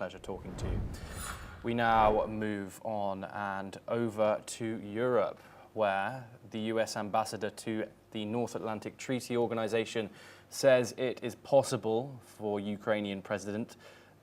pleasure talking to you. We now move on and over to Europe, where the US ambassador to the North Atlantic Treaty Organization says it is possible for Ukrainian President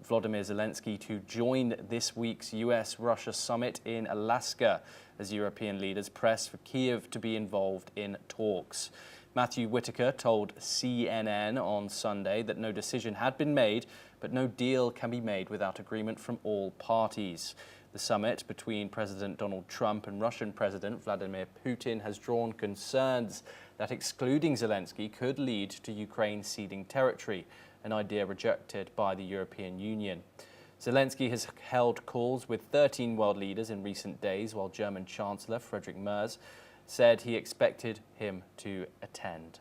Volodymyr Zelensky to join this week's US Russia summit in Alaska as European leaders press for Kyiv to be involved in talks. Matthew Whitaker told CNN on Sunday that no decision had been made, but no deal can be made without agreement from all parties. The summit between President Donald Trump and Russian President Vladimir Putin has drawn concerns that excluding Zelensky could lead to Ukraine ceding territory, an idea rejected by the European Union. Zelensky has held calls with 13 world leaders in recent days, while German Chancellor Friedrich Merz said he expected him to attend.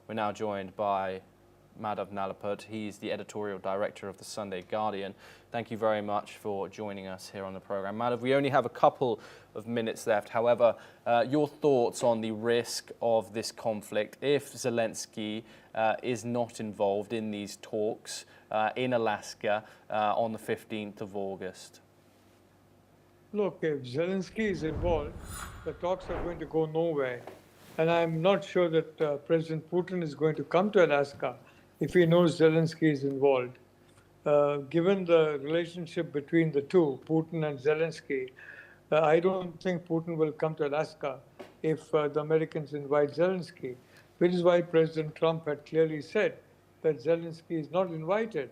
We're now joined by Madhav Nalaput. He's the editorial director of the Sunday Guardian. Thank you very much for joining us here on the program. Madhav, we only have a couple of minutes left. However, your thoughts on the risk of this conflict if Zelensky is not involved in these talks in Alaska on the 15th of August? Look, if Zelensky is involved, the talks are going to go nowhere. And I'm not sure that President Putin is going to come to Alaska if he knows Zelensky is involved. Given the relationship between the two, Putin and Zelensky, I don't think Putin will come to Alaska if the Americans invite Zelensky, which is why President Trump had clearly said that Zelensky is not invited.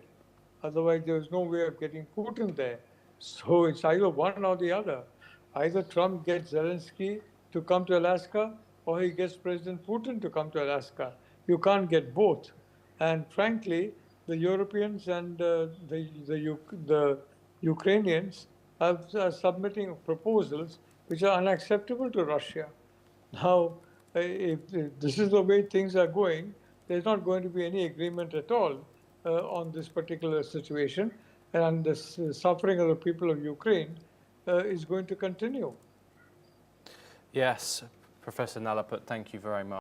Otherwise, there is no way of getting Putin there. So it's either one or the other. Either Trump gets Zelensky to come to Alaska, or he gets President Putin to come to Alaska. You can't get both. And frankly, the Europeans and the Ukrainians are submitting proposals which are unacceptable to Russia. Now, if this is the way things are going, there's not going to be any agreement at all on this particular situation, and the suffering of the people of Ukraine is going to continue. Yes, Professor Nalaput, thank you very much.